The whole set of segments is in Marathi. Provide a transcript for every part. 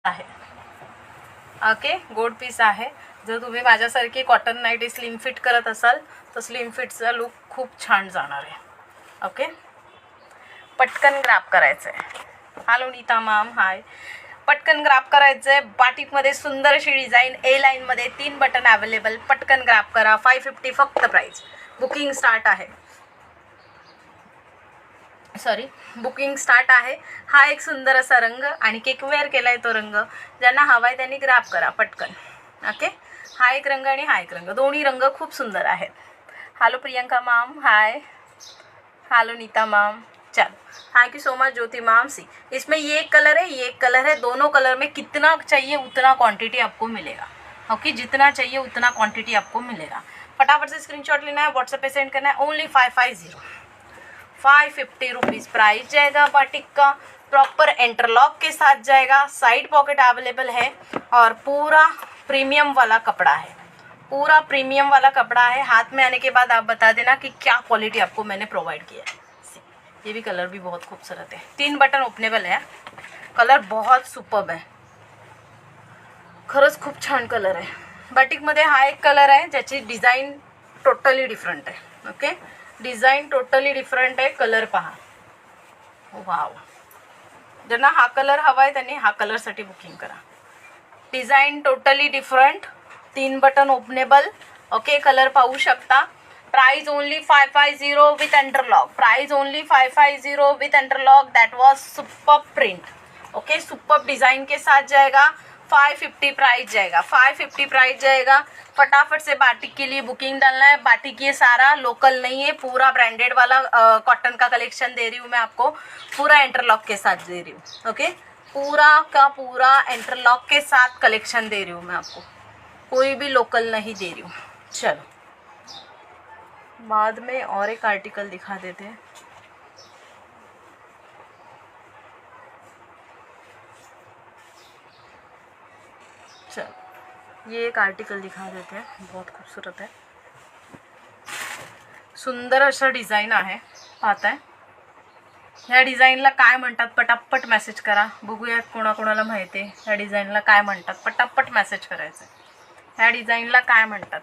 आहे. ओके, गोड पीस आहे. जर तुम्ही माझ्यासारखी कॉटन नाईटी स्लिम फिट करत असाल तर स्लिम फिटचा लुक खूप छान जाणार आहे. ओके, पटकन ग्रॅब करायचं आहे. हॅलो नीता मॅम, हाय. पटकन ग्रॅब करायचं आहे. बाटिकमध्ये सुंदर अशी डिझाईन, ए लाईनमध्ये 3 बटन अवेलेबल. पटकन ग्रॅब करा. 550 फक्त प्राईस. बुकिंग स्टार्ट आहे. बुकिंग स्टार्ट आहे. हा एक सुंदर असा रंग आणि केक वेअर केला आहे तो रंग. ज्यांना हवा आहे त्यांनी ग्रॅब करा पटकन. ओके, हा एक रंग आणि हा एक रंग, दोन्ही रंग खूप सुंदर आहेत. Hello Priyanka ma'am, hi. Hello Neeta ma'am, चलो thank you so much Jyoti ma'am. See इसमें ये एक कलर है, ये एक कलर है. दोनों कलर में कितना चाहिए उतना क्वांटिटी आपको मिलेगा. ओके, जितना चाहिए उतना क्वांटिटी आपको मिलेगा. फटाफट से स्क्रीनशॉट लेना है, व्हाट्सएप पे सेंड करना है. ओनली 550 रुपीज़ प्राइस जाएगा. बाटिक का प्रॉपर इंटरलॉक के साथ जाएगा. साइड पॉकेट अवेलेबल है और पूरा प्रीमियम वाला कपड़ा है. पूरा प्रीमियम वाला कपड़ा है. हाथ में आने के बाद आप बता देना कि क्या क्वालिटी आपको मैंने प्रोवाइड किया है. ये भी कलर भी बहुत खूबसूरत है. 3 बटन ओपनेबल है. कलर बहुत सुपर्ब आहे. खरंच खूप छान कलर आहे. बाटिकमध्ये हा एक कलर आहे ज्याची डिझाईन टोटली डिफरंट आहे. ओके, डिझाईन टोटली डिफरंट आहे. कलर पहा, वाव. ज्यांना हा कलर हवा आहे त्यांनी हा कलरसाठी बुकिंग करा. Design totally different, 3 button openable. Okay, colour पाहू शकता. Price only 550 with interlock. Price only 550 with interlock. That was superb print. Okay, superb design के साथ जाएगा. 550 प्राइस जाएगा. 550 प्राइस जाएगा. फटाफट से बाटिक के लिए बुकिंग डालना है. बाटिक ये सारा लोकल नहीं है, पूरा ब्रांडेड वाला कॉटन का कलेक्शन दे रही हूँ मैं आपको. पूरा इंटरलॉक के साथ दे रही हूँ. ओके, पूरा का पूरा इंटरलॉक के साथ कलेक्शन दे रही हूँ मैं आपको. कोई भी लोकल नहीं दे रही हूँ. चलो बाद में और एक आर्टिकल दिखा देते हैं. चलो ये एक आर्टिकल दिखा देते हैं. बहुत खूबसूरत है, सुंदर असं डिझाईन आहे. पाहताय ह्या डिझाईनला काय म्हणतात? पटापट मेसेज करा. बघूयात कोणाकोणाला माहिती आहे ह्या डिझाईनला काय म्हणतात. पटापट मेसेज करायचं. ह्या डिझाईनला काय म्हणतात?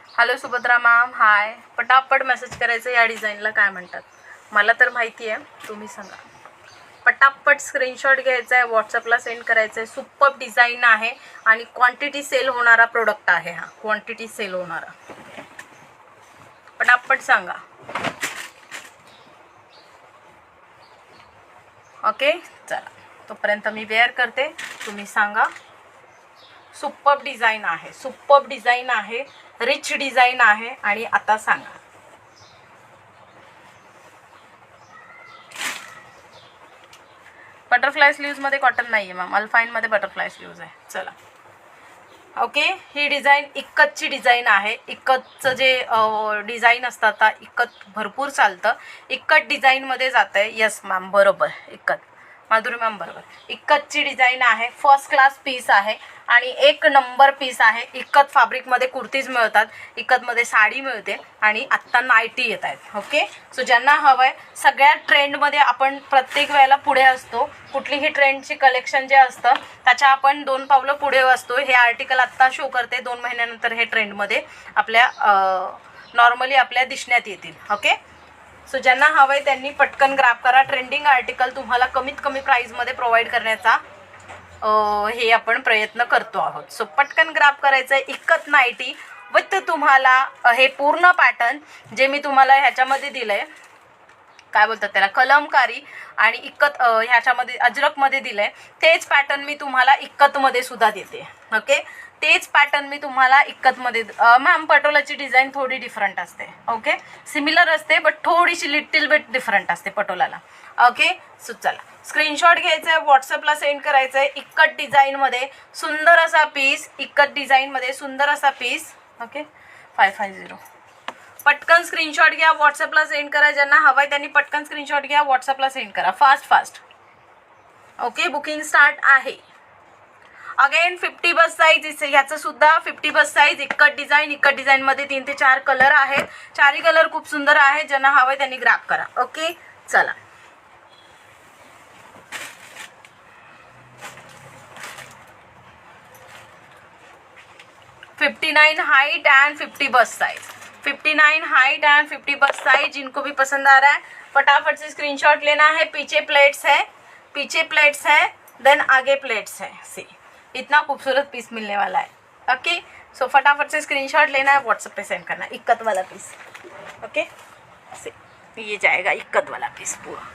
हॅलो सुभद्रा मॅम, हाय. पटापट मेसेज करायचं. या डिझाईनला काय म्हणतात? मला तर माहिती आहे, तुम्ही सांगा. पटापट स्क्रीनशॉट घ्यायचा आहे, व्हॉट्सअपला सेंड करायचं आहे. सुपर्ब डिझाईन आहे आणि क्वांटिटी सेल होणारा प्रोडक्ट आहे हा. क्वांटिटी सेल होणारा. पटापट सांगा. ओके, चला तोपर्यंत मी वेअर करते, तुम्ही सांगा. सुपर्ब डिझाईन आहे, सुपर्ब डिझाईन आहे, रिच डिझाईन आहे. आणि आता सांगा. बटरफ्लाय स्लीव्समध्ये कॉटन नाही आहे मॅम, अल्फाईनमध्ये बटरफ्लाय स्लीव्ज आहे. चला ओके, ही डिझाईन इक्कतची डिझाईन आहे. इक्कतचं जे डिझाईन असतं आता इक्कत भरपूर चालतं. इक्कत डिझाईनमध्ये जातं आहे. यस मॅम, बरोबर. इक्कत, माधुरी मॅम बरोबर. इक्कतची डिझाईन आहे. फर्स्ट क्लास पीस आहे आणि एक नंबर पीस आहे. इक्कत फॅब्रिकमध्ये कुर्तीज मिळतात, इक्कतमध्ये साडी मिळते आणि आत्ता नाईटी येत आहेत. ओके, सो ज्यांना हवं आहे, सगळ्या ट्रेंडमध्ये आपण प्रत्येक वेळेला पुढे असतो. कुठलीही ट्रेंडची कलेक्शन जे असतं त्याच्या आपण 2 पावलं पुढे असतो. हे आर्टिकल आत्ता शो करते. 2 महिन्यानंतर हे ट्रेंडमध्ये आपल्या नॉर्मली आपल्या दिसण्यात येतील. ओके, सो ज्यांना हवं आहे त्यांनी पटकन ग्रॅब करा. ट्रेंडिंग आर्टिकल तुम्हाला कमीत कमी प्राईजमध्ये प्रोव्हाइड करण्याचा हे आपण प्रयत्न करतो आहोत. सो पटकन ग्रॅब करायचं आहे. इक्कत नाईटी विथ तुम्हाला हे पूर्ण पॅटर्न जे मी तुम्हाला ह्याच्यामध्ये दिलं आहे, काय बोलतात त्याला, कलमकारी आणि इक्कत ह्याच्यामध्ये अजरकमध्ये दिलं आहे, तेच पॅटर्न मी तुम्हाला इक्कतमध्ये सुद्धा देते. ओके, तेच पॅटर्न मी तुम्हाला इक्कतमध्ये. मॅम पटोलाची डिझाईन थोडी डिफरंट असते. ओके, सिमिलर असते बट थोडीशी लिटिल बिट डिफरंट असते पटोलाला. ओके, सो चला स्क्रीनशॉट घ्यायचा आहे, व्हॉट्सअपला सेंड करायचं आहे. इक्कत डिझाईनमध्ये सुंदर असा पीस, इक्कत डिझाईनमध्ये सुंदर असा पीस. ओके, 550. पटकन स्क्रीनशॉट घ्या, व्हॉट्सअपला सेंड करा. ज्यांना हवं आहे त्यांनी पटकन स्क्रीनशॉट घ्या, व्हॉट्सअपला सेंड करा. फास्ट. ओके, बुकिंग स्टार्ट आहे. अगेन 50 बस साईज, ह्याचं सुद्धा 50 बस साईज. इक्कत डिझाईनमध्ये 3 ते 4 कलर आहेत. 4ही कलर खूप सुंदर आहेत. ज्यांना हवं आहे त्यांनी ग्रॅब करा. ओके, चला 59 height and 50 bust size, 59 height and 50 bust size. जिनको भी पसंद आ रहा है फटाफट से स्क्रीनशॉट लेना है। पीछे प्लेट्स है, पीछे प्लेट्स है, देन आगे प्लेट्स है। सी इतना खूबसूरत पीस मिलने वाला है। ओके सो फटाफट से स्क्रीनशॉट लेना है, व्हाट्सएप पे सेंड करना है। इक्कत वाला पीस, ओके ये जाएगा इक्कत वाला पीस पूरा।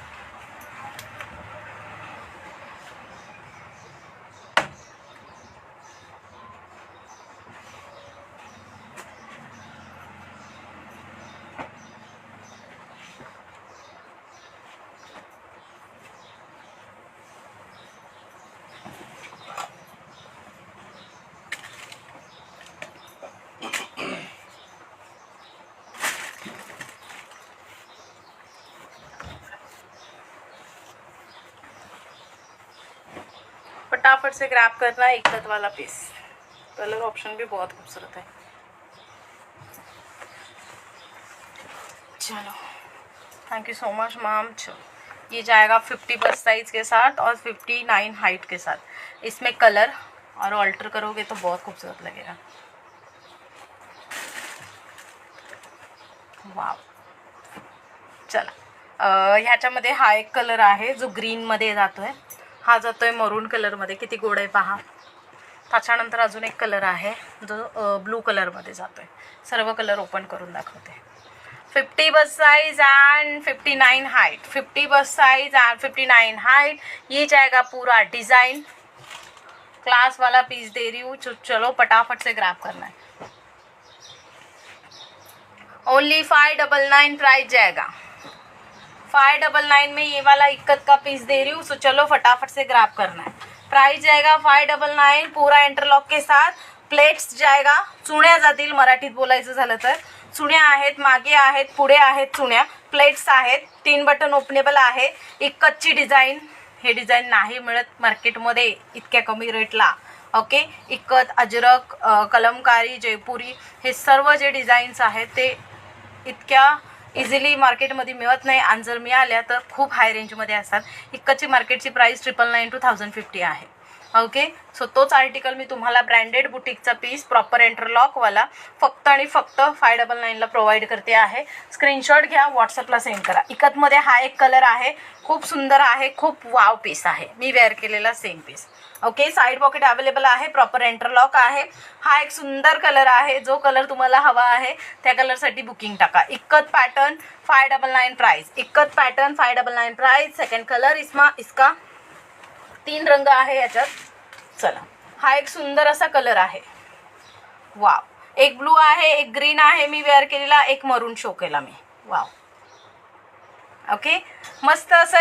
फटाफट से ग्रैब करना है इक्कत वाला पीस। कलर ऑप्शन भी बहुत खूबसूरत है। चलो thank you so much ma'am. चलो ये जाएगा 50 बस साइज के साथ और 59 हाइट के साथ। इसमें कलर और ऑल्टर करोगे तो बहुत खूबसूरत लगेगा। वाव चला ह्याच्यामध्ये हा एक कलर आहे जो ग्रीनमध्ये जातो आहे, हा जातो आहे मरून कलरमध्ये। किती गोड आहे पहा। त्याच्यानंतर अजून एक कलर आहे जो ब्लू कलरमध्ये जातो आहे। सर्व कलर ओपन करून दाखवते। 50 बस साइज एंड 59 हाइट, 50 बस साइज एंड 59 हाइट। ये जाएगा पूरा डिज़ाइन। क्लास वाला पीस दे रही हूँ, चलो फटाफट से ग्रैब करना है। ओनली 599 प्राइस जाएगा। 599 में ये वाला इक्कत का पीस दे रही हूँ, सो चलो फटाफट से ग्रैब करना है। प्राइस जाएगा 599 पूरा इंटरलॉक के साथ। प्लेट्स जाएगा, चुण्या जातील मराठीत बोलायचं झालं तर। चुण्या आहेत, मागे आहेत, पुढे आहेत चुण्या। प्लेट्स आहेत, 3 बटन ओपनेबल आहे। इक्कतची डिझाईन, हे डिझाईन नाही मिळत मार्केटमध्ये इतक्या कमी रेटला। ओके इक्कत, अजरक, कलमकारी, जयपुरी हे सर्व जे डिझाईन्स आहेत ते इतक्या इझिली मार्केटमध्ये मिळत नाही आणि जर मिळाल्या तर खूप हाय रेंजमध्ये असतात। इक्कतची मार्केटची प्राईस 999 to 1050 आहे। ओके सो तोच आर्टिकल मी तुम्हाला ब्रँडेड बुटीकचा पीस प्रॉपर इंटरलॉकवाला फक्त आणि फक्त 599 ला प्रोव्हाइड करते आहे। स्क्रीनशॉट घ्या, व्हॉट्सअपला सेंड करा। इक्कतमध्ये हा एक कलर आहे, खूप सुंदर आहे, खूप वाव पीस आहे। मी वेअर केलेला same piece. Okay side pocket available आहे, प्रॉपर इंटरलॉक आहे। हा एक सुंदर कलर आहे, जो कलर तुम्हाला हवा आहे त्या कलरसाठी बुकिंग टाका। Ikat pattern 599 price, ikat pattern 599 price. Second colour इसका 3 रंग आहे याच्यात। चला हा एक सुंदर असा कलर आहे। वाव एक ब्लू आहे, एक ग्रीन आहे मी वेअर केलेला, एक मरून शो केला मी। वाव ओके मस्त असं